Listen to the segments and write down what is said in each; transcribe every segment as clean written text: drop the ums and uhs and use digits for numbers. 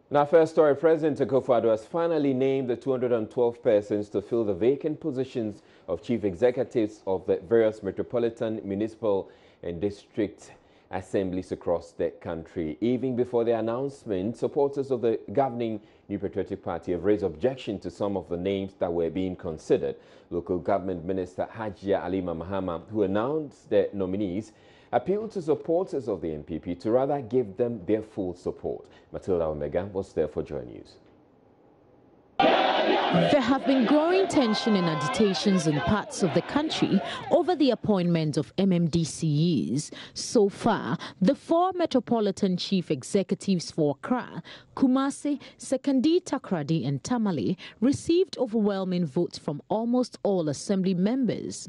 In our first story, President Akufo-Addo has finally named the 212 persons to fill the vacant positions of chief executives of the various metropolitan, municipal and district assemblies across the country. Even before the announcement, supporters of the governing New Patriotic Party have raised objection to some of the names that were being considered. Local Government Minister Hajia Halima Mahama, who announced the nominees, appealed to supporters of the NPP to rather give them their full support. Matilda Omega was there for Joy News. There have been growing tension and agitations in parts of the country over the appointment of MMDCEs. So far, the four metropolitan chief executives for Accra, Kumasi, Sekandi, Takoradi and Tamale received overwhelming votes from almost all assembly members.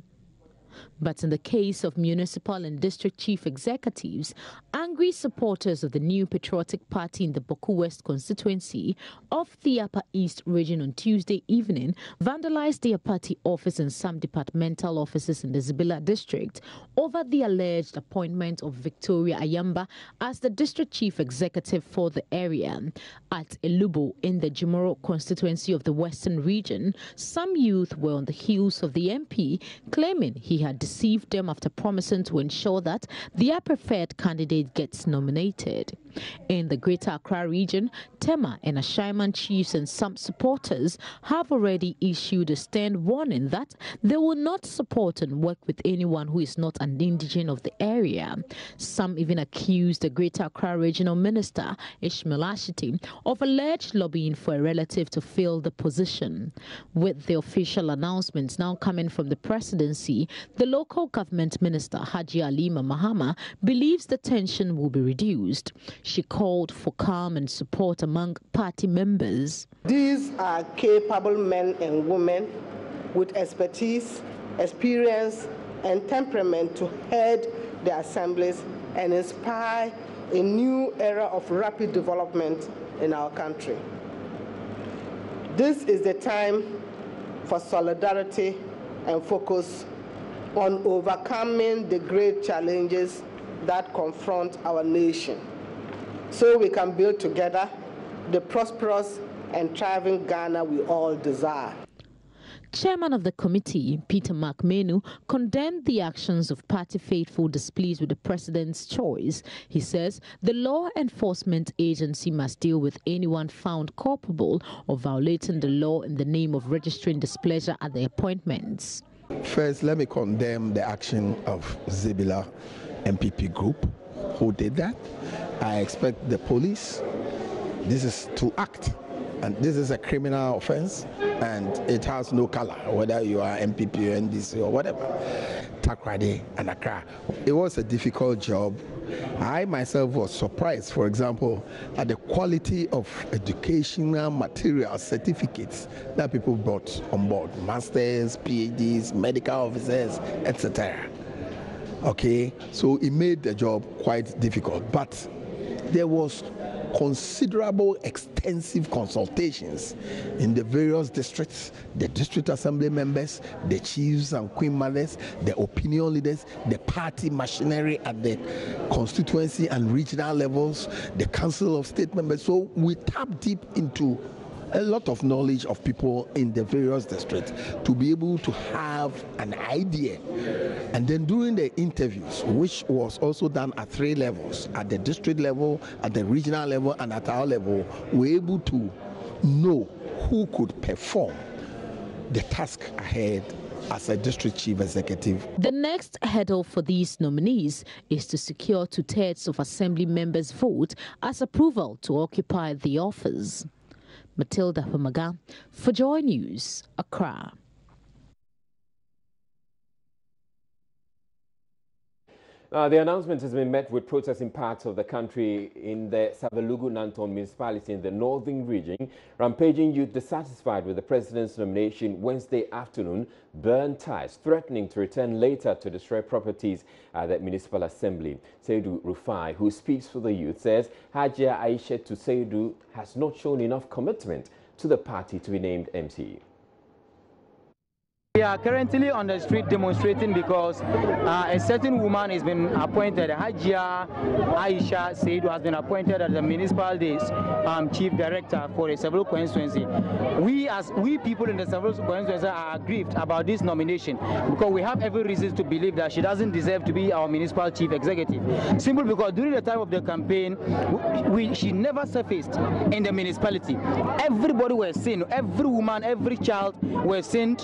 But in the case of municipal and district chief executives, angry supporters of the New Patriotic Party in the Boku West constituency of the Upper East region on Tuesday evening vandalized their party office and some departmental offices in the Zibila district over the alleged appointment of Victoria Ayamba as the district chief executive for the area. At Elubo in the Jimoro constituency of the Western region, some youth were on the heels of the MP, claiming he had deceived them after promising to ensure that their preferred candidate gets nominated. In the Greater Accra region, Tema and Ashaiman chiefs and some supporters have already issued a stern warning that they will not support and work with anyone who is not an indigene of the area. Some even accused the Greater Accra regional minister, Ishmael Ashiti, of alleged lobbying for a relative to fill the position. With the official announcements now coming from the presidency, the local government minister, Hajia Halima Mahama, believes the tension will be reduced. She called for calm and support among party members. These are capable men and women with expertise, experience, and temperament to head the assemblies and inspire a new era of rapid development in our country. This is the time for solidarity and focus on overcoming the great challenges that confront our nation, so we can build together the prosperous and thriving Ghana we all desire. Chairman of the committee, Peter McMenu, condemned the actions of party faithful displeased with the president's choice. He says the law enforcement agency must deal with anyone found culpable of violating the law in the name of registering displeasure at the appointments. First, let me condemn the action of Zibila MPP group who did that. I expect the police, this is to act, and this is a criminal offense, and it has no color, whether you are MPP or NDC or whatever. Takoradi and Accra. It was a difficult job. I myself was surprised, for example, at the quality of educational material certificates that people brought on board, masters, PhDs, medical officers, etc. Okay, so it made the job quite difficult, but there was considerable, extensive consultations in the various districts, the district assembly members, the chiefs and queen mothers, the opinion leaders, the party machinery at the constituency and regional levels, the council of state members. So we tap deep into a lot of knowledge of people in the various districts to be able to have an idea. And then during the interviews, which was also done at 3 levels, at the district level, at the regional level, and at our level, we're able to know who could perform the task ahead as a district chief executive. The next hurdle for these nominees is to secure 2/3 of assembly members' vote as approval to occupy the office. Matilda Omega for Joy News, Accra. The announcement has been met with protests in parts of the country. In the Savelugu-Nanton municipality in the northern region, rampaging youth dissatisfied with the president's nomination Wednesday afternoon burned ties, threatening to return later to destroy properties at the municipal assembly. Seidu Rufai, who speaks for the youth, says Hajia Aisha Seidu has not shown enough commitment to the party to be named MC. We are currently on the street demonstrating because a certain woman has been appointed, Hajia Aisha Seidu has been appointed as the municipality's chief director for the Seville constituency. We people in the Seville constituency are aggrieved about this nomination because we have every reason to believe that she doesn't deserve to be our municipal chief executive. Simply because during the time of the campaign, she never surfaced in the municipality. Everybody was seen, every woman, every child were seen,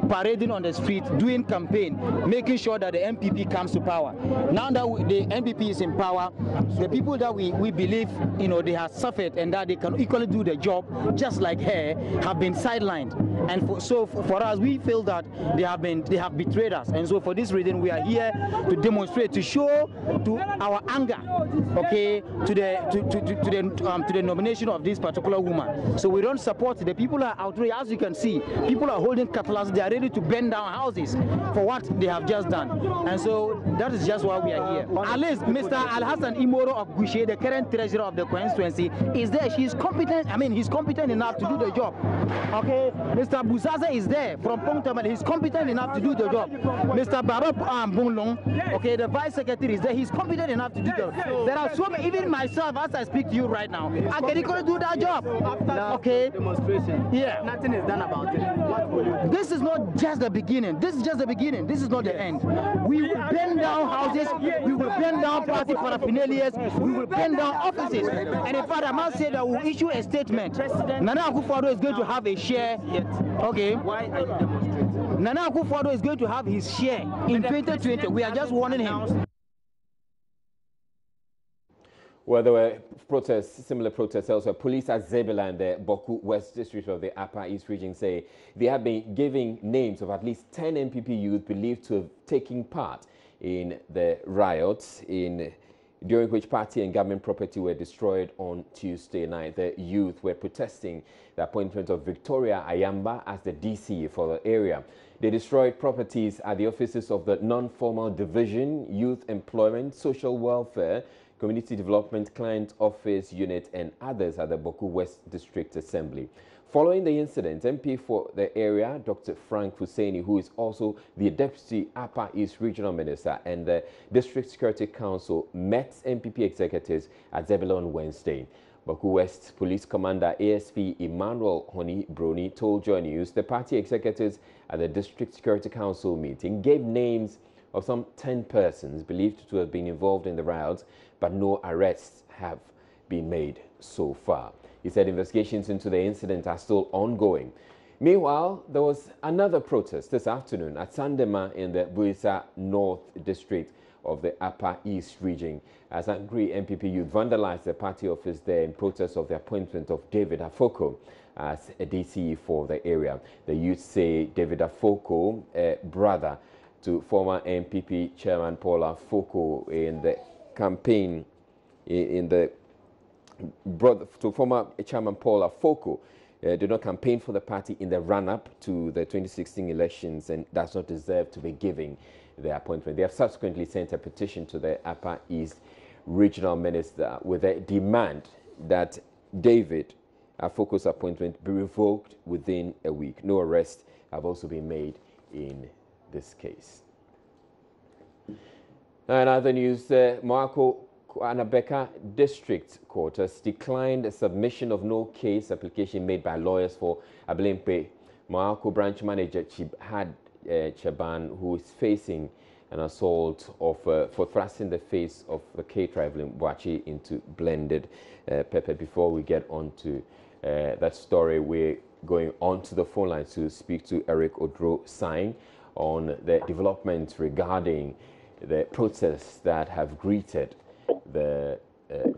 parading on the street, doing campaign, making sure that the MPP comes to power. Now that the MPP is in power, the people that we believe, they have suffered and that they can equally do the job just like her, have been sidelined. And for us, we feel that they have betrayed us. And so for this reason, we are here to demonstrate, to show to our anger, okay, to the nomination of this particular woman. So we don't support the people are outraged. As you can see, people are holding cutlass. They are ready to burn down houses for what they have just done. And so that is just why we are here. At least Mr. Al-Hassan Imoro of Gushe, the current treasurer of the constituency, is there. She is competent. I mean, he's competent enough to do the job. Okay, Mr. Buzaza is there from Pongtaman. He's competent enough to do the job. Mr. Baba Bunglong, okay, the vice secretary is there. He's competent enough to do the job. There are so many, even myself, as I speak to you right now, I can equally do that job. Okay, demonstration. Yeah, nothing is done about it. What will you do? This is not just the beginning. This is just the beginning. This is not the end. We will burn down houses. We will burn down party paraphernalia. We will burn down offices. And in fact, I must say that we will issue a statement. Nana Akufo-Addo is going to have a share. Okay. Why are you demonstrating? Nana Akufo-Addo is going to have his share in 2020. We are just warning him. Well, there were similar protests elsewhere. Police at Zebula and the Boku West District of the Upper East region say they have been giving names of at least 10 MPP youth believed to have taken part in the riots during which party and government property were destroyed on Tuesday night. The youth were protesting the appointment of Victoria Ayamba as the DC for the area. They destroyed properties at the offices of the Non-Formal Division, Youth Employment, Social Welfare, Community Development Client Office Unit and others at the Boku West District Assembly. Following the incident, MP for the area, Dr. Frank Hussaini, who is also the Deputy Upper East Regional Minister, and the District Security Council met MPP executives at Zebula on Wednesday. Boku West Police Commander ASP Emmanuel Honi Broni told Joy News the party executives at the District Security Council meeting gave names of some 10 persons believed to have been involved in the riots, but no arrests have been made so far. He said investigations into the incident are still ongoing. Meanwhile, there was another protest this afternoon at Sandema in the Buisa North District of the Upper East region, as angry MPP youth vandalized the party office there in protest of the appointment of David Afoko as a DCE for the area. The youth say David Afoko, a brother to former MPP Chairman Paul Afoko in the campaign, to former Chairman Paul Afoko, did not campaign for the party in the run-up to the 2016 elections and does not deserve to be given the appointment. They have subsequently sent a petition to the Upper East Regional Minister with a demand that David Afoko's appointment be revoked within a week. No arrests have also been made in this case. In other news, Moako Anabeka District Court has declined a submission of no case application made by lawyers for Ablempe Moako branch manager Chibhad Chaban, who is facing an assault for thrusting the face of the K-Traveling Boachi into blended pepper. Before we get on to that story, we're going on to the phone line to speak to Eric Odro-Sign on the developments regarding the protests that have greeted the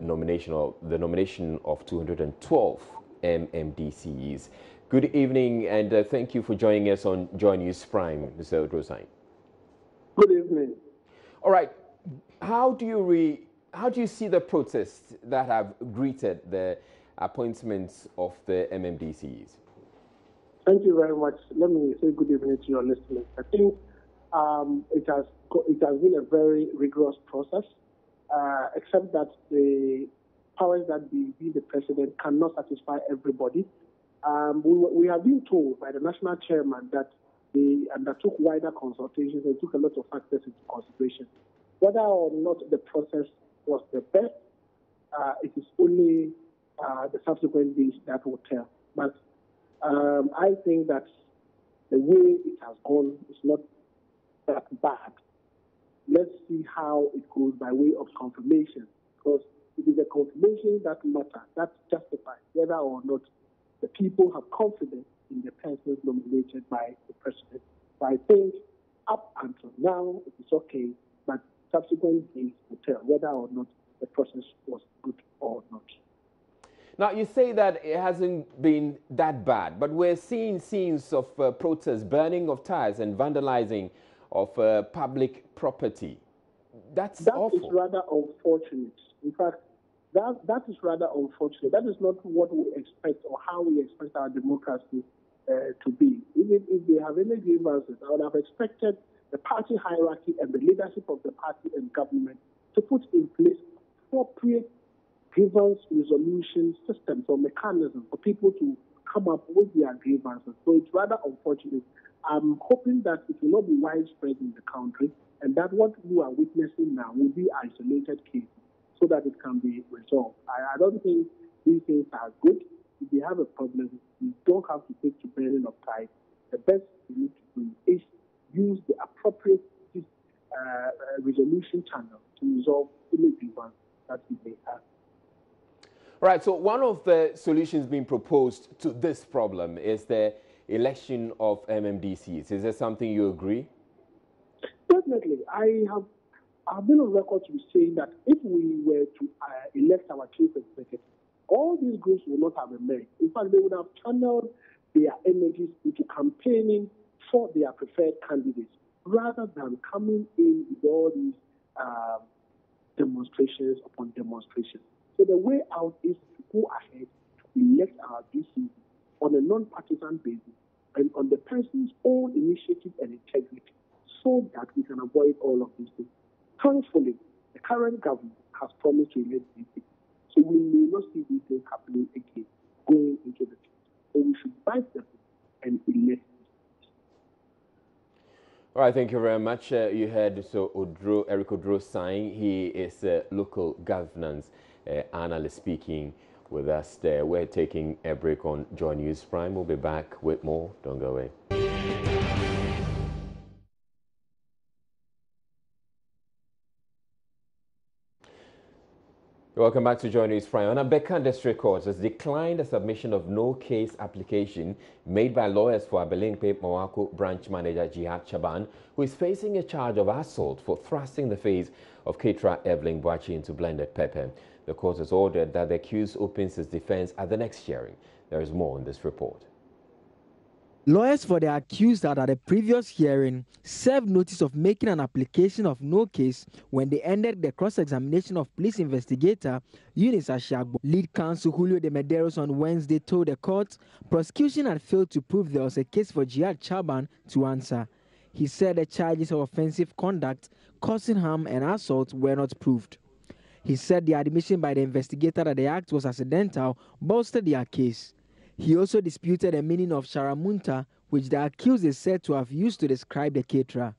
nomination of 212 MMDCEs. Good evening, and thank you for joining us on Joy News Prime, Mr. Odro-Sign. Good evening. All right, how do you see the protests that have greeted the appointments of the MMDCEs? Thank you very much. Let me say good evening to your listeners. I think it has been a very rigorous process, except that the powers that be the president cannot satisfy everybody. We have been told by the national chairman that they undertook wider consultations and took a lot of factors into consideration. Whether or not the process was the best, it is only the subsequent days that will tell. But I think that the way it has gone is not that bad. Let's see how it goes by way of confirmation, because it is a confirmation that matters, that justifies whether or not the people have confidence in the persons nominated by the president. So I think up until now it is okay, but subsequent days will tell whether or not the process was good or not. Now, you say that it hasn't been that bad, but we're seeing scenes of protests, burning of tires and vandalizing of public property. That's awful. That is rather unfortunate. In fact, that is rather unfortunate. That is not what we expect or how we expect our democracy to be. Even if they have any grievances, I would have expected the party hierarchy and the leadership of the party and government to put in place appropriate grievance resolution systems or mechanisms for people to come up with their grievances. So it's rather unfortunate. I'm hoping that it will not be widespread in the country and that what you are witnessing now will be isolated cases so that it can be resolved. I don't think these things are good. If you have a problem, you don't have to take to burning of tithes. The best you need to do is use the appropriate resolution channel to resolve any grievance that you may have. Right, so one of the solutions being proposed to this problem is the election of MMDCs. Is there something you agree? Definitely. I've been on record to be saying that if we were to elect our chief executive, all these groups would not have emerged. In fact, they would have channeled their energies into campaigning for their preferred candidates rather than coming in with all these demonstrations upon demonstrations. So the way out is to go ahead to elect our DCs on a non-partisan basis and on the person's own initiative and integrity so that we can avoid all of these things. Thankfully, the current government has promised to elect DCs, so we may not see these things happening again going into the future. So we should bite the bullet and elect. All right, thank you very much. You heard Eric Odro Sine. He is a local governance analyst speaking with us there. We're taking a break on Joy News Prime. We'll be back with more. Don't go away. Welcome back to Joy News Prime. Bekan District Court has declined the submission of no case application made by lawyers for Abelinkpe Mawako branch manager Jihad Chaban, who is facing a charge of assault for thrusting the face of caterer Evelyn Boachi into blended pepper. The court has ordered that the accused opens his defense at the next hearing. There is more in this report. Lawyers for the accused at the previous hearing served notice of making an application of no case when they ended the cross-examination of police investigator Eunice Ashiagbo. Lead counsel Julio de Medeiros on Wednesday told the court prosecution had failed to prove there was a case for Jihad Chaban to answer. He said the charges of offensive conduct, causing harm and assault were not proved. He said the admission by the investigator that the act was accidental bolstered their case. He also disputed the meaning of Sharamunta, which the accused is said to have used to describe the caterer.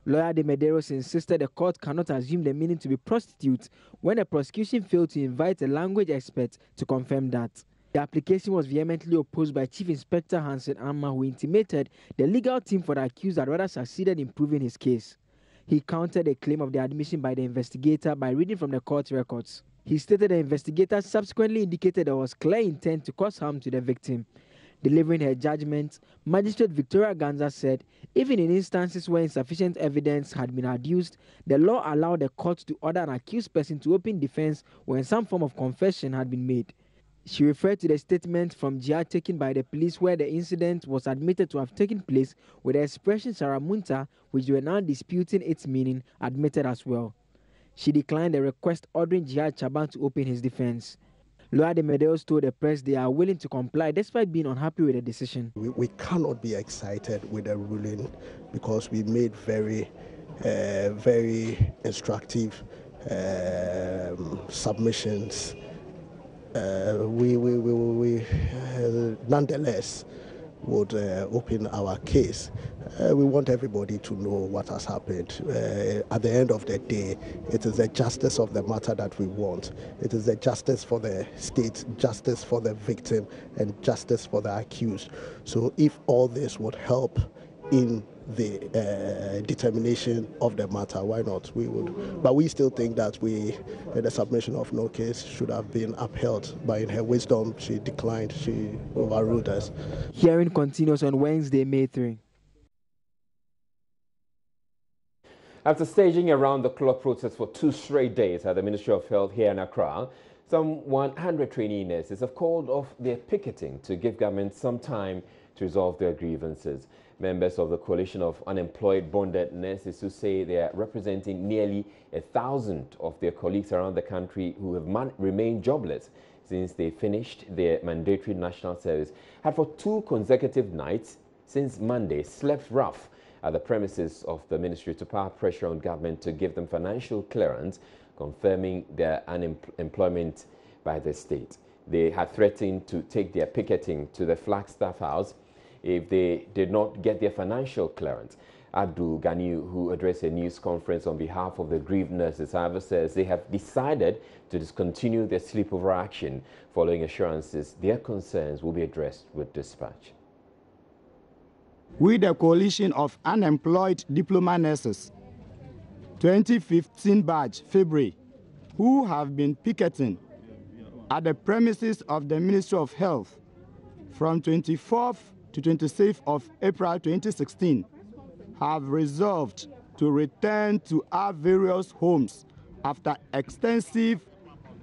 Lawyer de Medeiros insisted the court cannot assume the meaning to be prostitute when the prosecution failed to invite a language expert to confirm that. The application was vehemently opposed by Chief Inspector Hansen Amma, who intimated the legal team for the accused had rather succeeded in proving his case. He countered the claim of the admission by the investigator by reading from the court records. He stated the investigator subsequently indicated there was clear intent to cause harm to the victim. Delivering her judgment, Magistrate Victoria Ganza said, even in instances where insufficient evidence had been adduced, the law allowed the court to order an accused person to open defense when some form of confession had been made. She referred to the statement from Jihad taken by the police where the incident was admitted to have taken place with the expression Sharamunta, which they were now disputing its meaning, admitted as well. She declined the request ordering Jihad Chaban to open his defense. Lawyer de Medeiros told the press they are willing to comply despite being unhappy with the decision. We cannot be excited with the ruling because we made very instructive submissions. Nonetheless, would open our case. We want everybody to know what has happened. At the end of the day, it is the justice of the matter that we want. It is the justice for the state, justice for the victim, and justice for the accused. So if all this would help in the determination of the matter, why not? We would. But we still think that the submission of no case should have been upheld. But in her wisdom, she declined, she overruled us. Hearing continues on Wednesday, May 3. After staging a round-the-clock protest for 2 straight days at the Ministry of Health here in Accra, some 100 trainee nurses have called off their picketing to give government some time to resolve their grievances. Members of the coalition of unemployed bonded nurses who say they are representing nearly 1,000 of their colleagues around the country who have remained jobless since they finished their mandatory national service had for 2 consecutive nights since Monday slept rough at the premises of the ministry to power pressure on government to give them financial clearance, confirming their unemployment by the state. They had threatened to take their picketing to the Flagstaff House if they did not get their financial clearance. Abdul Ganiu, who addressed a news conference on behalf of the grieved nurses, however, says they have decided to discontinue their sleepover action following assurances their concerns will be addressed with dispatch. We, the coalition of unemployed diploma nurses, 2015 batch, February, who have been picketing at the premises of the Ministry of Health from 24th to 26th of April 2016, have resolved to return to our various homes after extensive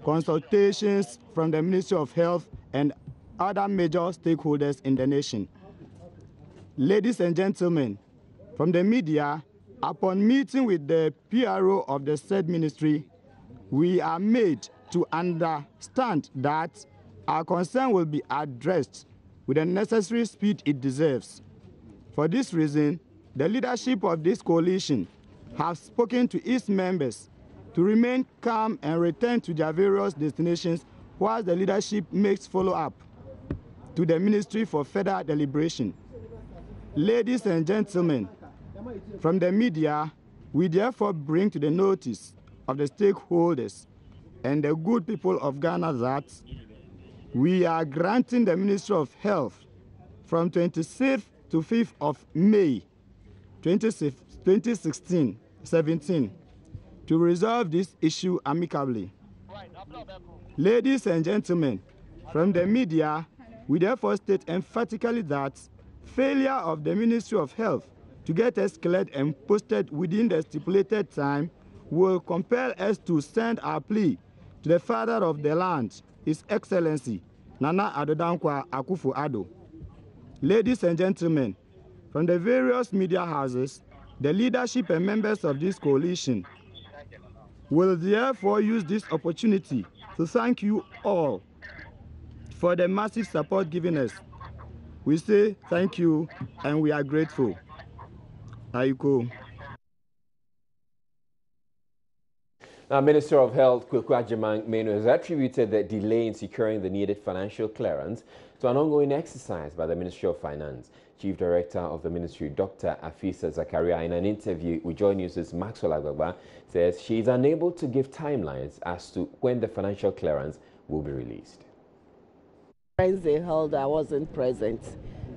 consultations from the Ministry of Health and other major stakeholders in the nation. Ladies and gentlemen, from the media, upon meeting with the PRO of the said ministry, we are made to understand that our concern will be addressed with the necessary speed it deserves. For this reason, the leadership of this coalition have spoken to its members to remain calm and return to their various destinations while the leadership makes follow-up to the ministry for further deliberation. Ladies and gentlemen, from the media, we therefore bring to the notice of the stakeholders and the good people of Ghana that we are granting the Ministry of Health from 26th to 5th of May 2016-17 to resolve this issue amicably. Ladies and gentlemen, from the media, we therefore state emphatically that failure of the Ministry of Health to get us cleared and posted within the stipulated time will compel us to send our plea to the father of the land, His Excellency Nana Addo Dankwa Akufo-Addo. Ladies and gentlemen, from the various media houses, the leadership and members of this coalition will therefore use this opportunity to thank you all for the massive support given us. We say thank you and we are grateful. Aiko. Now, Minister of Health Kweku Agyeman Manu has attributed the delay in securing the needed financial clearance to an ongoing exercise by the Ministry of Finance. Chief Director of the Ministry, Dr. Afisa Zakaria, in an interview with Joy News' Maxwell Agbagba, says she is unable to give timelines as to when the financial clearance will be released. They held, I wasn't present.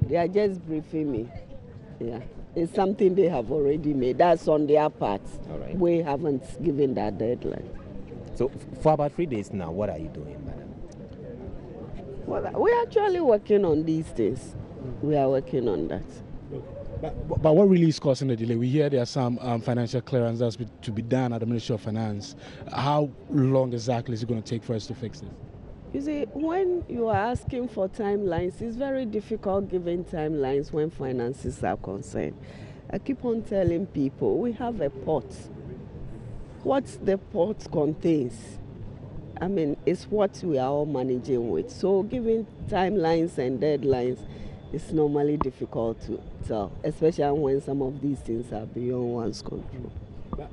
They are just briefing me. Yeah, it's something they have already made. That's on their part. All right. We haven't given that deadline. So for about 3 days now, what are you doing, madam? Well, we're actually working on these things. We are working on that. But what really is causing the delay? We hear there are some financial clearance that's to be done at the Ministry of Finance. How long exactly is it going to take for us to fix this? You see, when you are asking for timelines, it's very difficult giving timelines when finances are concerned. I keep on telling people, we have a pot. What the pot contains, I mean, it's what we are all managing with. So giving timelines and deadlines is normally difficult to tell, especially when some of these things are beyond one's control. But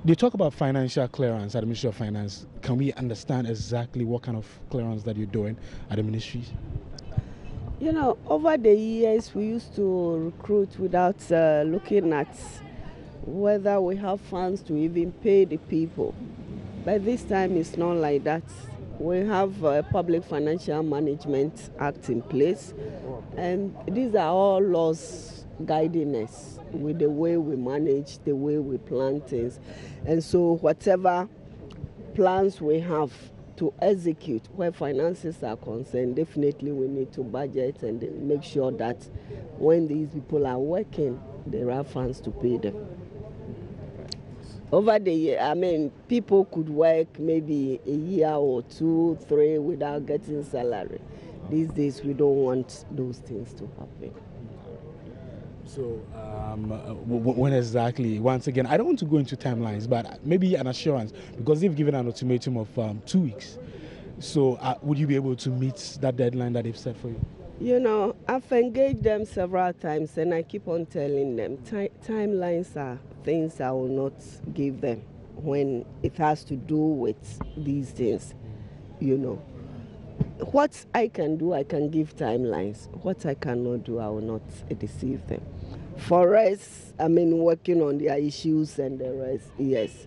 they talk about financial clearance at the Ministry of Finance. Can we understand exactly what kind of clearance that you're doing at the ministry? You know, over the years, we used to recruit without looking at whether we have funds to even pay the people. But this time, it's not like that. We have a Public Financial Management Act in place, and these are all laws guiding us with the way we manage, the way we plan things. And so whatever plans we have to execute where finances are concerned, definitely we need to budget and make sure that when these people are working, there are funds to pay them. Over the year, I mean, people could work maybe a year or 2, 3 without getting salary. These days, we don't want those things to happen. So, when exactly, once again, I don't want to go into timelines, but maybe an assurance, because they've given an ultimatum of 2 weeks. So, would you be able to meet that deadline that they've set for you? You know, I've engaged them several times, and I keep on telling them timelines are things I will not give them when it has to do with these things, you know. What I can do, I can give timelines. What I cannot do, I will not deceive them. For us, I mean, working on their issues and the rest, yes.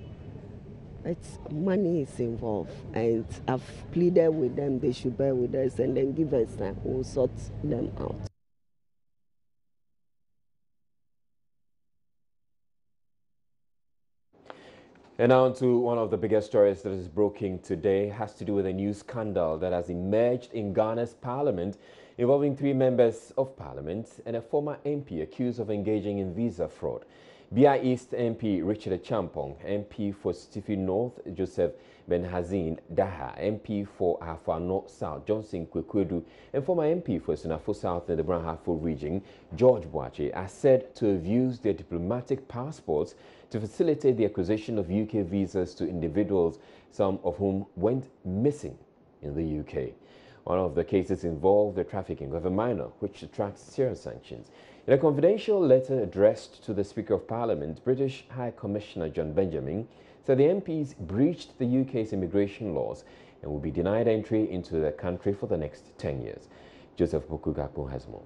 It's money is involved, and I've pleaded with them they should bear with us and then give us time. We'll sort them out. And now to one of the biggest stories that is breaking today. It has to do with a new scandal that has emerged in Ghana's parliament involving 3 members of parliament and a former MP accused of engaging in visa fraud. BI East MP Richard Champong, MP for Stephen North Joseph Benhazin Daha, MP for Ahafo South Johnson Kwekwedu, and former MP for Sunafo South in the Branhafo region George Boache are said to have used their diplomatic passports to facilitate the acquisition of UK visas to individuals, some of whom went missing in the UK. One of the cases involved the trafficking of a minor, which attracts serious sanctions. In a confidential letter addressed to the Speaker of Parliament, British High Commissioner John Benjamin said the MPs breached the UK's immigration laws and will be denied entry into the country for the next 10 years. Joseph Bokugapo has more.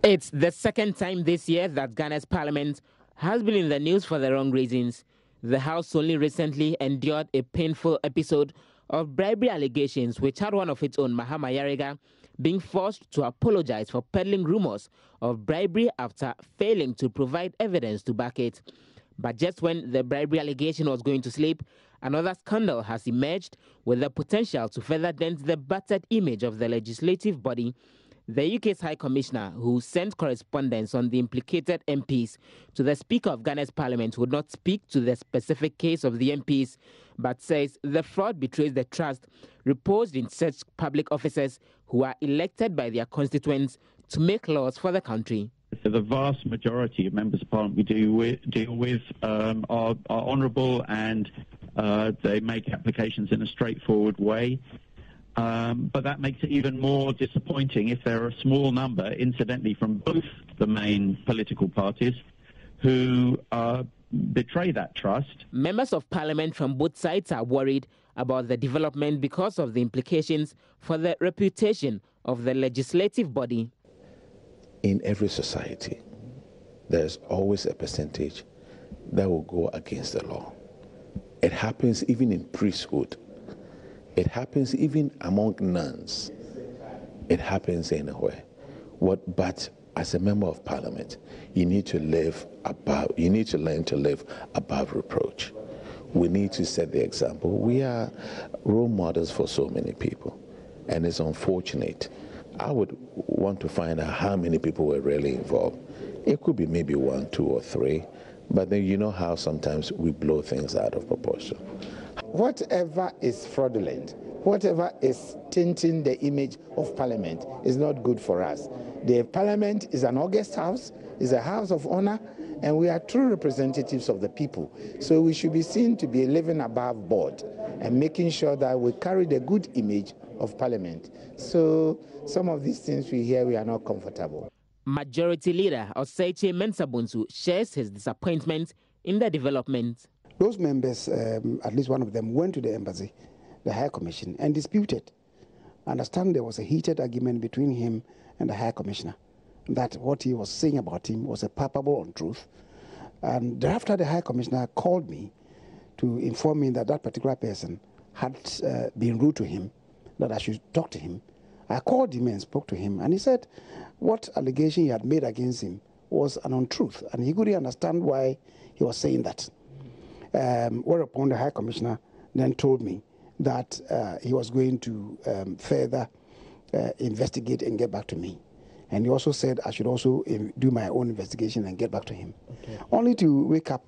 It's the second time this year that Ghana's Parliament has been in the news for the wrong reasons. The House only recently endured a painful episode of bribery allegations, which had one of its own, Mahama Yariga, being forced to apologize for peddling rumors of bribery after failing to provide evidence to back it. But just when the bribery allegation was going to sleep, another scandal has emerged with the potential to further dent the battered image of the legislative body. The UK's High Commissioner, who sent correspondence on the implicated MPs to the Speaker of Ghana's Parliament, would not speak to the specific case of the MPs, but says the fraud betrays the trust reposed in such public officers who are elected by their constituents to make laws for the country. So the vast majority of members of Parliament we deal with are honourable, and they make applications in a straightforward way. But that makes it even more disappointing if there are a small number, incidentally, from both the main political parties who betray that trust. Members of Parliament from both sides are worried about the development because of the implications for the reputation of the legislative body. In every society, there's always a percentage that will go against the law. It happens even in priesthood. It happens even among nuns. It happens anywhere. But as a member of Parliament, you need to learn to live above reproach. We need to set the example. We are role models for so many people, and it's unfortunate. I would want to find out how many people were really involved. It could be maybe 1, 2, or 3, but then you know how sometimes we blow things out of proportion. Whatever is fraudulent, whatever is tainting the image of Parliament is not good for us. The Parliament is an august house, is a house of honor, and we are true representatives of the people. So we should be seen to be living above board and making sure that we carry the good image of Parliament. So some of these things we hear, we are not comfortable. Majority Leader Oseiche Mensah-Bonsu shares his disappointment in the development. Those members, at least one of them, went to the embassy, the High Commission, and disputed I understand there was a heated argument between him and the High Commissioner, that what he was saying about him was a palpable untruth. And thereafter, the High Commissioner called me to inform me that that particular person had been rude to him, that I should talk to him. I called him and spoke to him, and he said what allegation he had made against him was an untruth, and he couldn't understand why he was saying that. Whereupon the High Commissioner then told me that he was going to further investigate and get back to me. And he also said I should also do my own investigation and get back to him. Okay. Only to wake up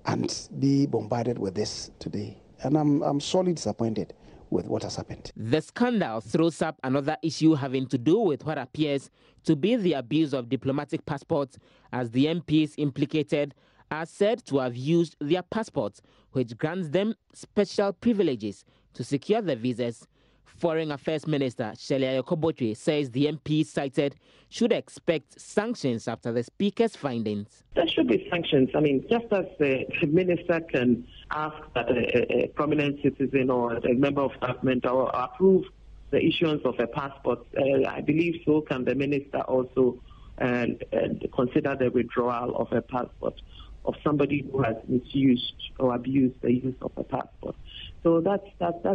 and be bombarded with this today. And I'm sorely disappointed with what has happened. The scandal throws up another issue having to do with what appears to be the abuse of diplomatic passports, as the MPs implicated are said to have used their passports, which grants them special privileges to secure the visas. Foreign Affairs Minister Shelley Ayokobotwe says the MP cited should expect sanctions after the Speaker's findings. There should be sanctions. I mean, just as the Minister can ask that a prominent citizen or a member of government or approve the issuance of a passport, I believe so can the Minister also consider the withdrawal of a passport of somebody who has misused or abused the use of a passport. So that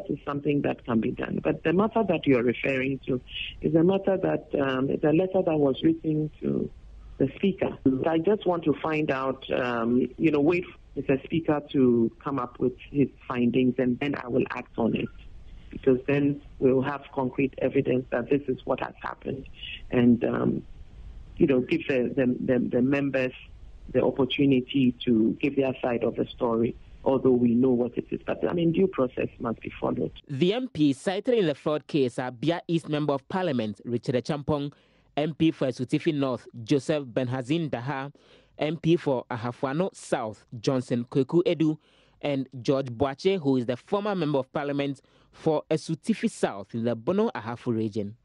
is something that can be done. But the matter that you are referring to is a matter that the letter that was written to the Speaker. I just want to find out, wait for the Speaker to come up with his findings, and then I will act on it, because then we'll have concrete evidence that this is what has happened, and give the members the opportunity to give their side of the story, although we know what it is. But, due process must be followed. The MP cited in the fraud case are Bia East Member of Parliament Richard Champong, MP for Esutifi North Joseph Benhazin Daha, MP for Ahafuano South Johnson Kweku Edu, and George Boache, who is the former Member of Parliament for Esutifi South in the Bono Ahafu region.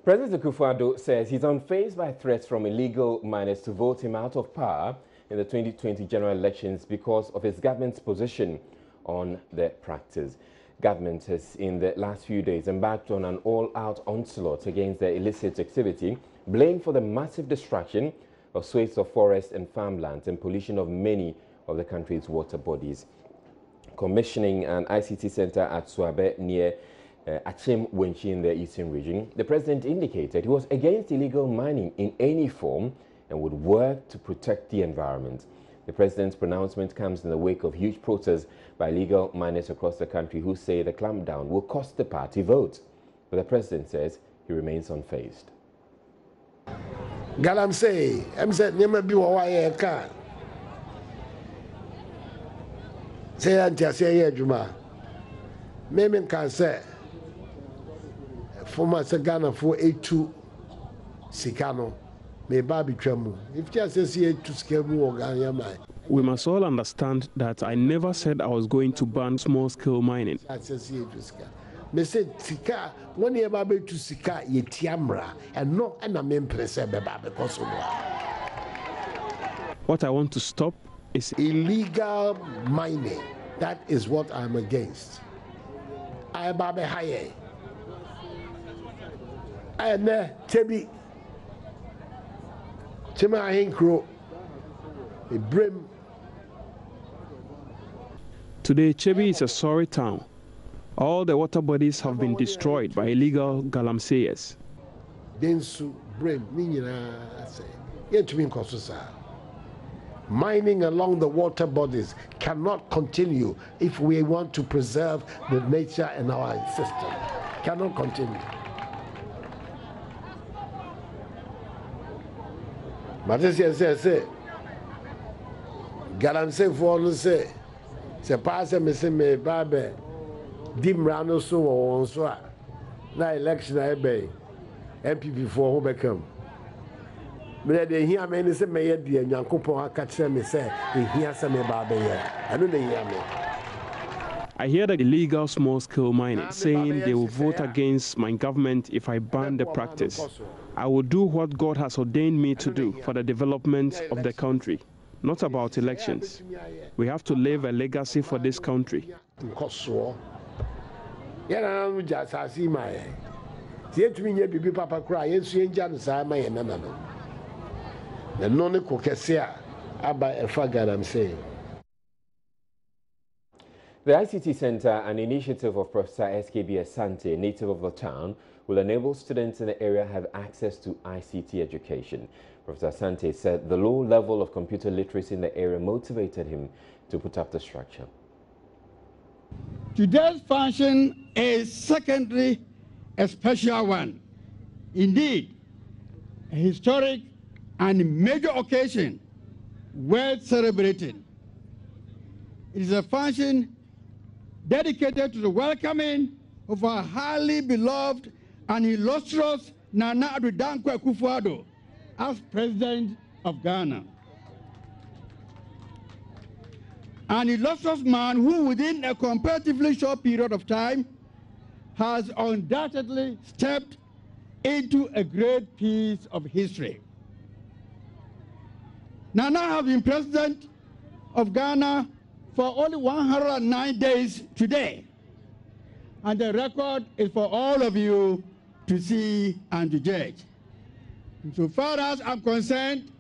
President Akufo-Addo says he's unfazed by threats from illegal miners to vote him out of power in the 2020 general elections because of his government's position on the practice. Government has, in the last few days, embarked on an all-out onslaught against the illicit activity, blamed for the massive destruction of swathes of forest and farmlands and pollution of many of the country's water bodies. Commissioning an ICT center at Suabe near Achim Wenchi in the eastern region, the president indicated he was against illegal mining in any form and would work to protect the environment. The president's pronouncement comes in the wake of huge protests by illegal miners across the country who say the clampdown will cost the party votes. But the president says he remains unfazed. Galam say, I'm said, never be a car. Say, Auntie, say, Juma. Maybe can say. Former Sagana for A2 Sikano, may Babi Tremu. If just says here to scale more, we must all understand that I never said I was going to ban small scale mining. I says here to scale. Me said Sika, 1 year Babi to Sika, Yetiamra, and no, and I'm impressed by because of what I want to stop is illegal mining. That is what I'm against. I Babi Haye. And Tebi Tima Hinkro, a brim. Today, Chebi is a sorry town. All the water bodies have been destroyed by illegal galamseyers. Densu brim, Nina say, yet to be mining along the water bodies cannot continue if we want to preserve the nature and our system. Cannot continue. But this say, Galamsey for no say, pass a missing me, Babe, Dim Rano so or so. Na election I bay, MPP for who become. But they hear me say, may it be a young couple, I catch them, say, he hears some Babe. I don't hear me. I hear the illegal small-scale miners saying they will vote against my government if I ban the practice. I will do what God has ordained me to do for the development of the country, not about elections. We have to leave a legacy for this country. The ICT Center, an initiative of Professor SKB Asante, native of the town, will enable students in the area have access to ICT education. Professor Asante said the low level of computer literacy in the area motivated him to put up the structure. Today's function is secondary, a special one. Indeed, a historic and major occasion worth celebrating. It is a function dedicated to the welcoming of our highly beloved and illustrious Nana Addo Dankwa Akufo-Addo as President of Ghana. An illustrious man who within a comparatively short period of time has undoubtedly stepped into a great piece of history. Nana has been President of Ghana for only 109 days today. And the record is for all of you to see and to judge. And so far as I'm concerned,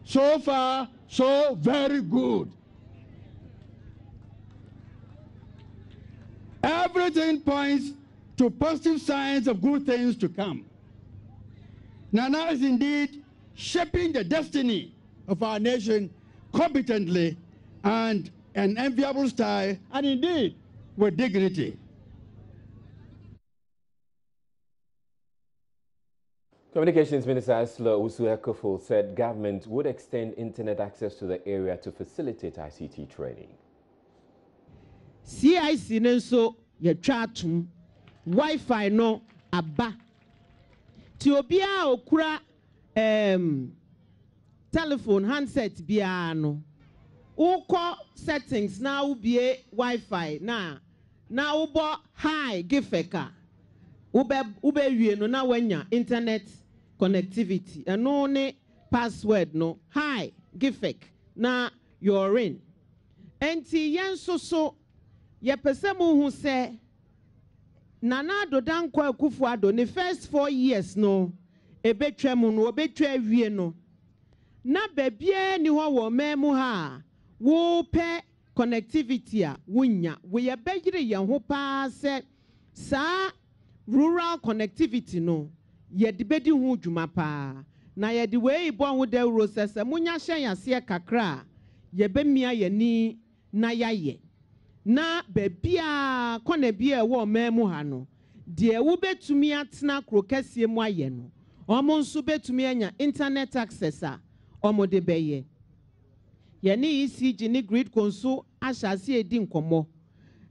so far, so very good. Everything points to positive signs of good things to come. Nana is indeed shaping the destiny of our nation competently and an enviable style, and indeed with dignity. Communications Minister Aslo Usu-Ekofo said government would extend internet access to the area to facilitate ICT training. CIC nenso ye twatum Wi-Fi no aba ti obia okura telephone handset bia no uko settings na ubie Wi-Fi na ubo high gifeka ube wie no na wanya internet connectivity eno ne password no high gifek na you're in enti yenso so ye pese mu hu se Nana Addo Dankwa Akufo-Addo ne first 4 years no ebetwa mu no obetwa wie no na bebie ni ho wo memu ha wo pe connectivity a wunya we ye begyire ye ho pa se sa rural connectivity no ye de bedi hu dwuma pa na ye de we ibo ho de process munya hyen yase kakra ye bemia ye ni na yaye na bebia kona bia wo memu ha no de wo betumi atena krokasie mu aye no omo nso betumi anya internet access a omo de beye ye ni ECG ni grid konso ahase edi nkomo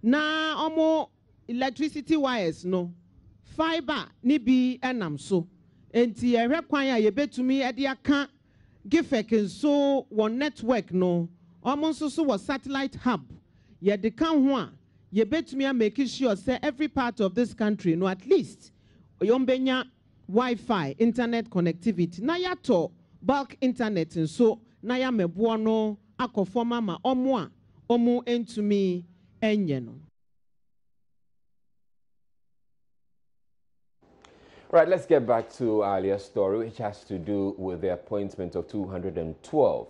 na omo electricity wires no fiber ni bi enam so enti ye hwe kwan a ye betumi e de aka gifek nso won network no omo nso so wo satellite hub ye de kan ho a ye betumi a make sure say every part of this country no at least yombenya Wi-Fi internet connectivity na yato bulk internet nso na ya mebo no akofoma ma omo entumi enye no. Right, let's get back to our earlier story, which has to do with the appointment of 212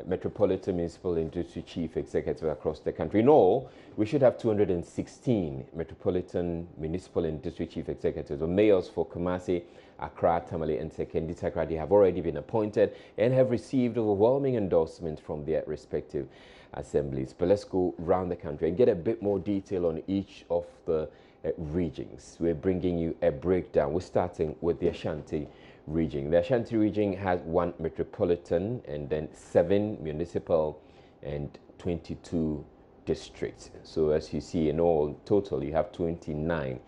Metropolitan Municipal and District Chief Executives across the country. In all, we should have 216 Metropolitan Municipal and District Chief Executives or mayors for Kumasi, Accra, Tamale, and Sekondi Takoradi. They have already been appointed and have received overwhelming endorsement from their respective assemblies. But let's go around the country and get a bit more detail on each of the regions. We're bringing you a breakdown. We're starting with the Ashanti region. The Ashanti region has 1 metropolitan and then 7 municipal and 22 districts. So as you see, in all total you have 29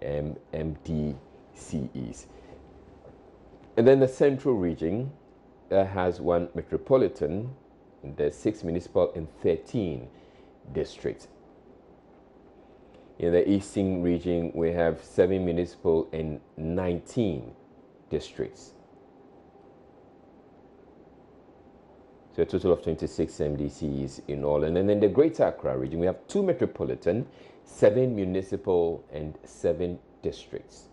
MDCEs. And then the central region has 1 metropolitan, and there's 6 municipal and 13 districts. In the eastern region, we have 7 municipal and 19 districts. So a total of 26 MDCs in all. And then in the Greater Accra region, we have 2 metropolitan, 7 municipal, and 7 districts.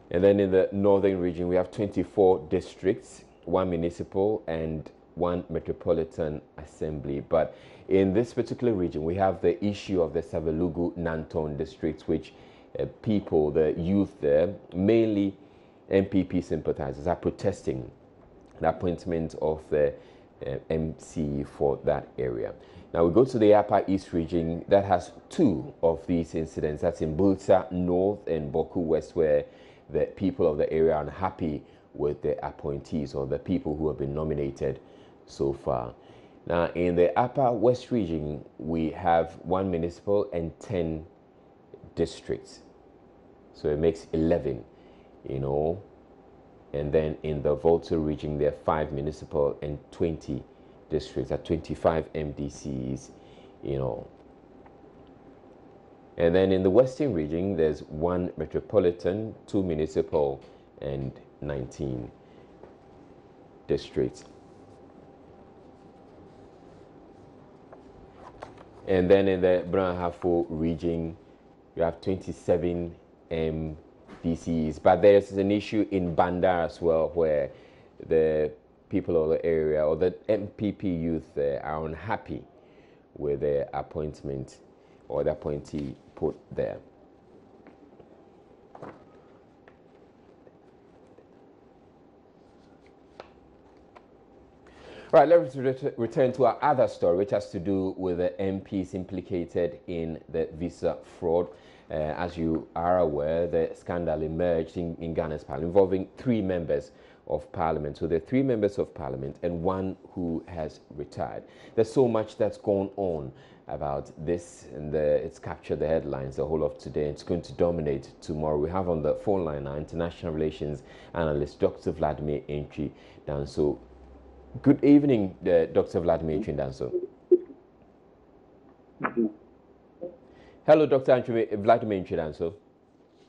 And then in the northern region, we have 24 districts, 1 municipal, and 1 metropolitan assembly. But in this particular region, we have the issue of the Savelugu Nanton districts, which people, the youth there, mainly MPP sympathizers, are protesting the appointment of the MC for that area. Now we go to the Upper East region that has 2 of these incidents. That's in Bulsa North and Boku West, where the people of the area are unhappy with the appointees or the people who have been nominated so far. Now in the Upper West region, we have 1 municipal and 10 districts. So it makes 11. And then in the Volta region, there are 5 municipal and 20 districts at 25 MDCs, And then in the Western region, there's 1 metropolitan, 2 municipal, and 19 districts. And then in the Brahafo region, you have 27 MDCs. But there's an issue in Bandar as well, where the people of the area or the MPP youth there are unhappy with the appointment or the appointee put there. All right, let's return to our other story, which has to do with the MPs implicated in the visa fraud. As you are aware, the scandal emerged in Ghana's parliament involving 3 members of parliament. So there are 3 members of parliament and 1 who has retired. There's so much that's gone on about this, and it's captured the headlines the whole of today. It's going to dominate tomorrow. We have on the phone line our international relations analyst, Dr. Vladimir Antwi Danso. Good evening, Dr. Vladimir Antwi Danso. Hello, Dr. Vladimir Antwi Danso.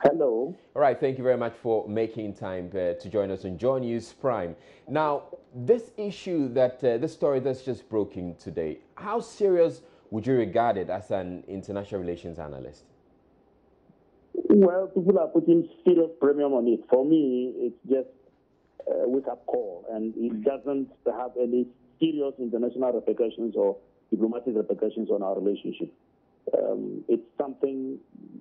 Hello. All right, thank you very much for making time to join us on Joy News Prime. Now, this issue that, this story that's just broken today, how serious would you regard it as an international relations analyst? Well, people are putting serious premium on it. For me, it's just a wake-up call, and it doesn't have any serious international repercussions or diplomatic repercussions on our relationship. It's something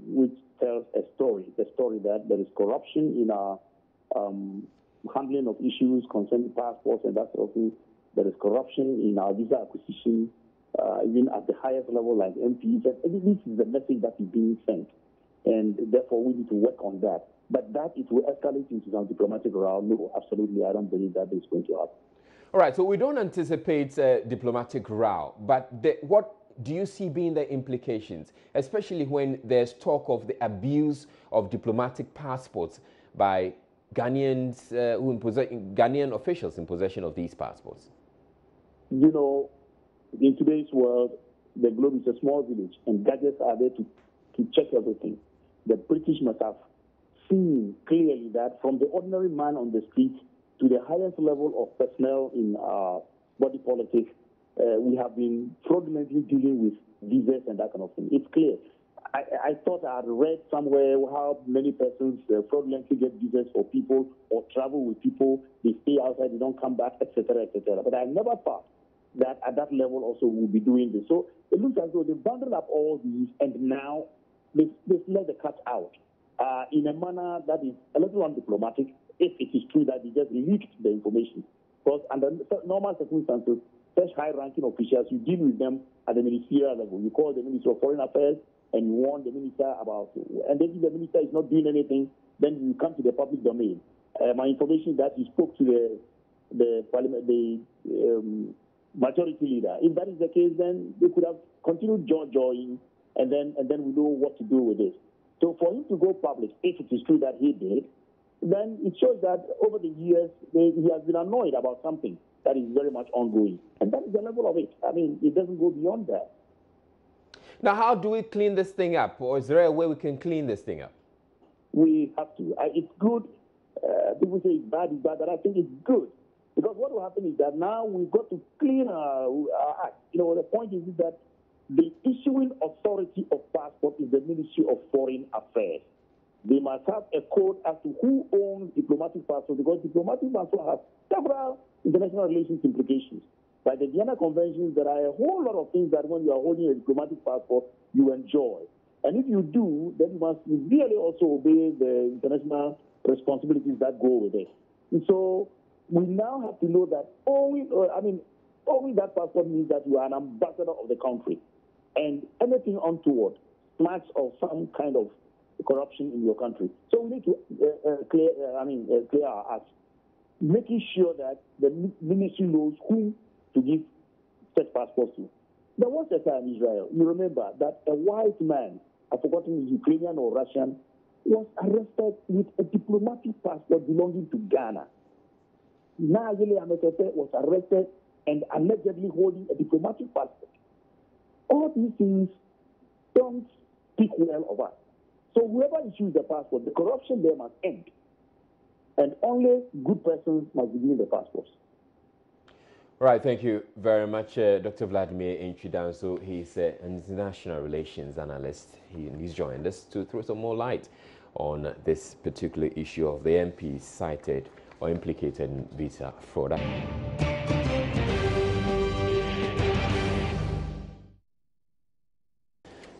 which tells a story, the story that there is corruption in our handling of issues concerning passports and that sort of thing. There is corruption in our visa acquisition, even at the highest level like MPs. And this is the message that is being sent, and therefore we need to work on that. But that it will escalate into some diplomatic row, no, absolutely, I don't believe that is going to happen. All right, so we don't anticipate diplomatic row, but what do you see being the implications, especially when there's talk of the abuse of diplomatic passports by Ghanaians, Ghanaian officials in possession of these passports? You know, in today's world, the globe is a small village, and gadgets are there to check everything. The British must have seen clearly that from the ordinary man on the street to the highest level of personnel in our body politic, we have been fraudulently dealing with visas and that kind of thing. It's clear. I thought I had read somewhere how many persons fraudulently get visas for people or travel with people. They stay outside, they don't come back, etc., etc. But I never thought that at that level also we'll be doing this. So it looks as though they bundled up all these, and now they've let the cat out in a manner that is a little undiplomatic, if it is true that they just leaked the information. Because under normal circumstances, such high-ranking officials, you deal with them at the ministerial level. You call the Minister of Foreign Affairs and you warn the minister about it. And then if the minister is not doing anything, then you come to the public domain. My information is that he spoke to the parliament, the majority leader. If that is the case, then they could have continued joining, and then we know what to do with it. So for him to go public, if it is true that he did, then it shows that over the years he has been annoyed about something that is very much ongoing. And that is the level of it. I mean, it doesn't go beyond that. Now, how do we clean this thing up? Or is there a way we can clean this thing up? We have to. It's good. People say it's bad, but I think it's good. Because what will happen is that now we've got to clean our act. You know, the point is that the issuing authority of passport is the Ministry of Foreign Affairs. They must have a code as to who owns diplomatic passport, because diplomatic passport has several international relations implications. By the Vienna Conventions, there are a whole lot of things that when you are holding a diplomatic passport, you enjoy. And if you do, then you must really also obey the international responsibilities that go with it. And so we now have to know that owning that passport means that you are an ambassador of the country. And anything untoward, smacks of some kind of corruption in your country. So we need to clear our acts, making sure that the ministry knows who to give such passports to. There was a time in Israel, you remember, that a white man, I've forgotten if Ukrainian or Russian, was arrested with a diplomatic passport belonging to Ghana. Nayeli Ametepe was arrested and allegedly holding a diplomatic passport. All these things don't speak well of us. So whoever issues the passport, the corruption there must end. And only good persons must be given the passports. All right, thank you very much, Dr. Vladimir Nchidanso. He's an international relations analyst. He's joined us to throw some more light on this particular issue of the MPs cited or implicated in visa fraud.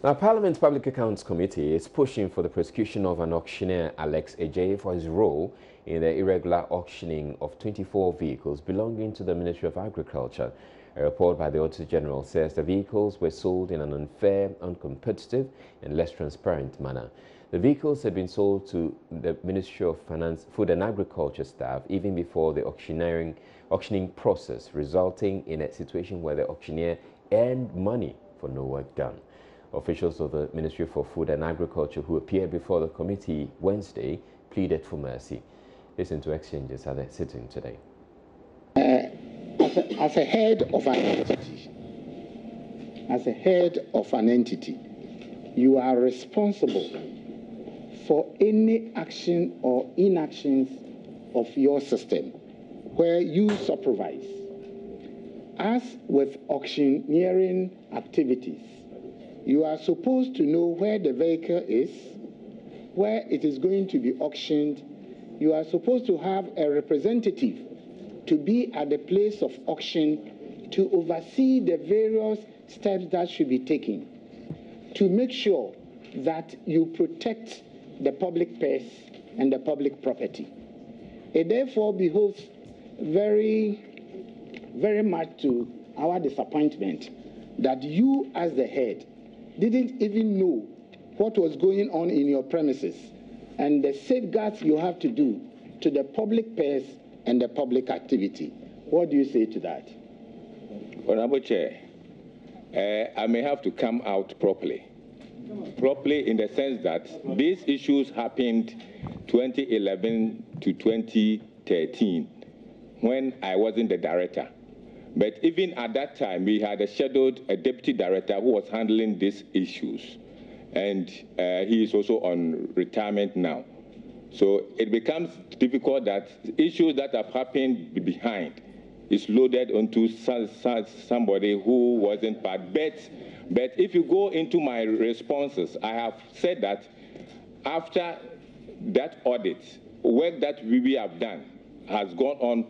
Now, Parliament's Public Accounts Committee is pushing for the prosecution of an auctioneer, Alex Eje, for his role in the irregular auctioning of 24 vehicles belonging to the Ministry of Agriculture. A report by the Auditor General says the vehicles were sold in an unfair, uncompetitive and less transparent manner. The vehicles had been sold to the Ministry of Finance, Food and Agriculture staff even before the auctioning process, resulting in a situation where the auctioneer earned money for no work done. Officials of the Ministry for Food and Agriculture who appeared before the committee Wednesday pleaded for mercy. Listen to exchanges at the sitting today. As a head of an entity, you are responsible for any action or inactions of your system where you supervise. As with auctioneering activities, you are supposed to know where the vehicle is, where it is going to be auctioned. You are supposed to have a representative to be at the place of auction to oversee the various steps that should be taken to make sure that you protect the public purse and the public property. It therefore behoves very, very much to our disappointment that you as the head didn't even know what was going on in your premises and the safeguards you have to do to the public purse and the public activity. What do you say to that? Honorable Chair, I may have to come out properly in the sense that these issues happened 2011 to 2013 when I wasn't the director. But even at that time, we had scheduled a deputy director who was handling these issues. And he is also on retirement now. So it becomes difficult that issues that have happened behind is loaded onto somebody who wasn't part. But if you go into my responses, I have said that after that audit, work that we have done has gone on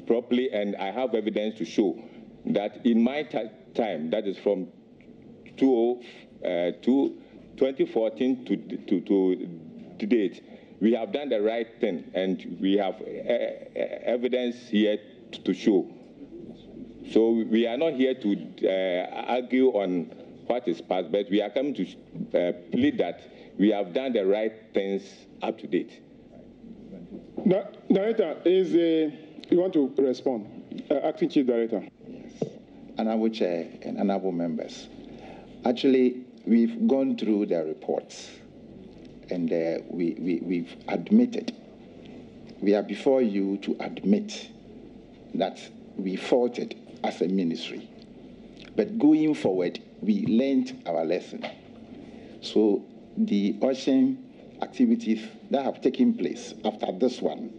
properly, and I have evidence to show that in my time, that is from 2014 to date, we have done the right thing, and we have evidence here to show. So we are not here to argue on what is past, but we are coming to plead that we have done the right things up to date. Director, you want to respond? Acting Chief Director. Yes. Honorable Chair and honorable members. Actually, we've gone through the reports, and we've admitted. We are before you to admit that we faulted as a ministry. But going forward, we learned our lesson. So the ocean activities that have taken place after this one,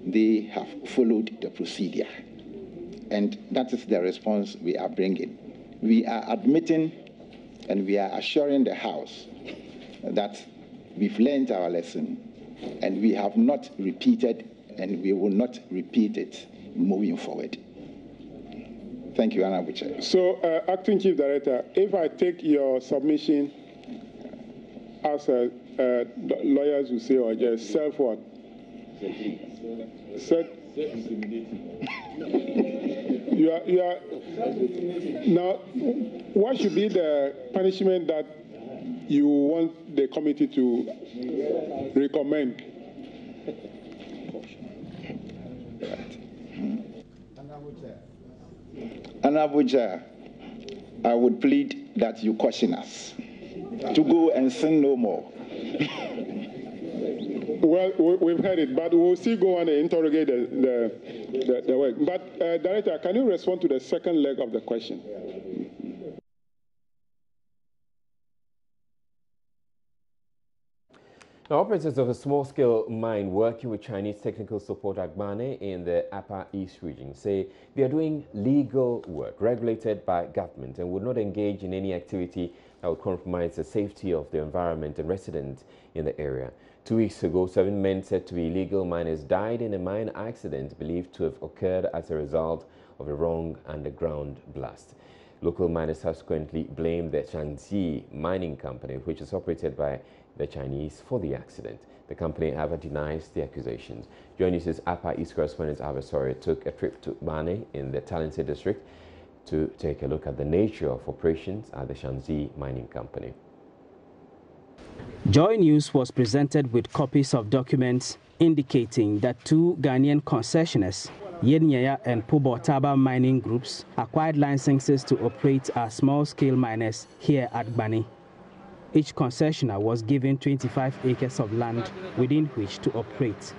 they have followed the procedure. And that is the response we are bringing. We are admitting and we are assuring the House that we've learned our lesson and we have not repeated and we will not repeat it moving forward. Thank you, Honorable Chair. So, Acting Chief Director, if I take your submission as lawyers will say, or just self what? You are now. What should be the punishment that you want the committee to recommend? Honorable Chair, I would plead that you caution us to go and sin no more. Well, we've heard it, but we'll still go on and interrogate the work. But, Director, can you respond to the second leg of the question? Now, operators of a small-scale mine working with Chinese technical support Agbane in the Upper East region say they are doing legal work regulated by government and would not engage in any activity that would compromise the safety of the environment and residents in the area. 2 weeks ago, 7 men said to be illegal miners died in a mine accident believed to have occurred as a result of a wrong underground blast. Local miners subsequently blamed the Shanxi Mining Company, which is operated by the Chinese, for the accident. The company, however, denies the accusations. Joining us, Upper East correspondent Avasori took a trip to Bane in the Talented district to take a look at the nature of operations at the Shanxi Mining Company. Joy News was presented with copies of documents indicating that 2 Ghanaian concessionaires, Yennyaya and Pobotaba mining groups, acquired licenses to operate as small-scale miners here at Bani. Each concessionaire was given 25 acres of land within which to operate.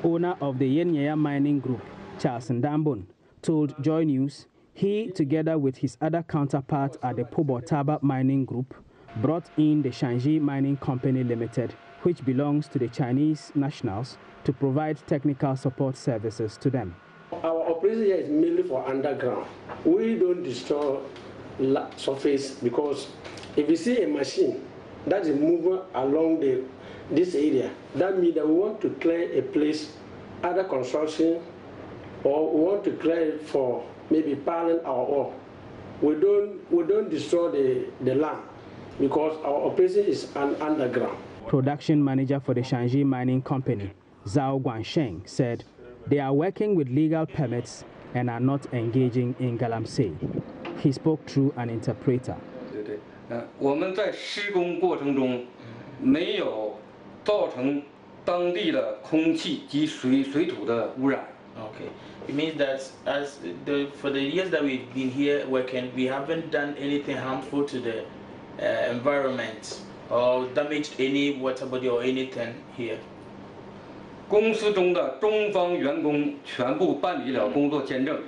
Owner of the Yennyaya mining group, Charles Ndambon, told Joy News he, together with his other counterpart at the Pobotaba mining group, brought in the Shanxi Mining Company Limited, which belongs to the Chinese nationals, to provide technical support services to them. Our operation here is mainly for underground. We don't destroy surface because if you see a machine that is moving along this area, that means that we want to clear a place, either construction, or we want to clear it for maybe piling our ore. We don't destroy the land because our operation is underground. Production manager for the Shanxi Mining Company, Zhao Guansheng, said they are working with legal permits and are not engaging in galamsey. He spoke through an interpreter. 我们在施工过程中没有造成当地的空气及水土的污染。 Okay, it means that for the years that we've been here working, we haven't done anything harmful to the environment or damaged any water body or anything here. 公司中的中方员工全部办理了工作签证。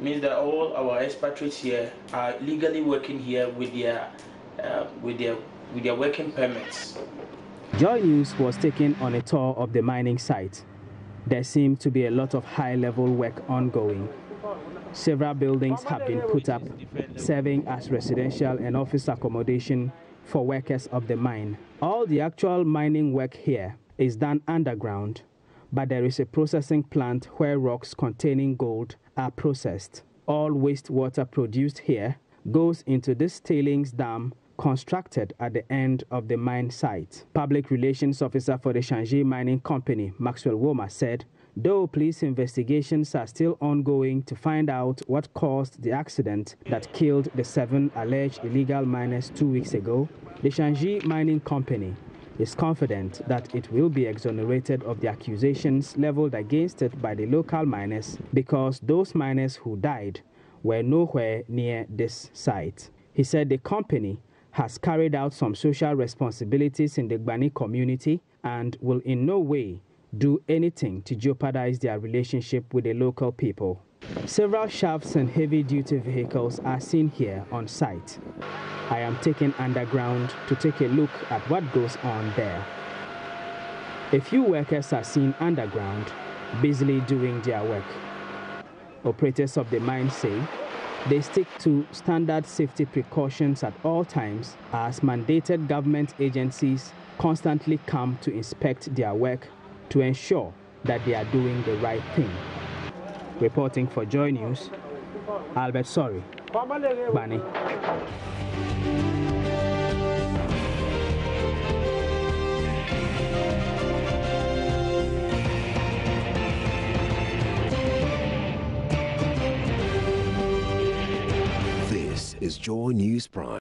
Means that all our expatriates here are legally working here with their working permits. Joy News was taken on a tour of the mining site. There seemed to be a lot of high-level work ongoing. Several buildings have been put up, serving as residential and office accommodation for workers of the mine. All the actual mining work here is done underground, but there is a processing plant where rocks containing gold are processed. All wastewater produced here goes into this tailings dam constructed at the end of the mine site. Public Relations Officer for the Shanxi Mining Company, Maxwell Woma, said, though police investigations are still ongoing to find out what caused the accident that killed the 7 alleged illegal miners 2 weeks ago, the Shanxi Mining Company is confident that it will be exonerated of the accusations leveled against it by the local miners because those miners who died were nowhere near this site. He said the company has carried out some social responsibilities in the Gbani community and will in no way do anything to jeopardize their relationship with the local people. Several shafts and heavy-duty vehicles are seen here on site. I am taken underground to take a look at what goes on there. A few workers are seen underground, busily doing their work. Operators of the mine say they stick to standard safety precautions at all times, as mandated government agencies constantly come to inspect their work to ensure that they are doing the right thing. Reporting for Joy News, Albert Sorry, Bani. This is Joy News Prime.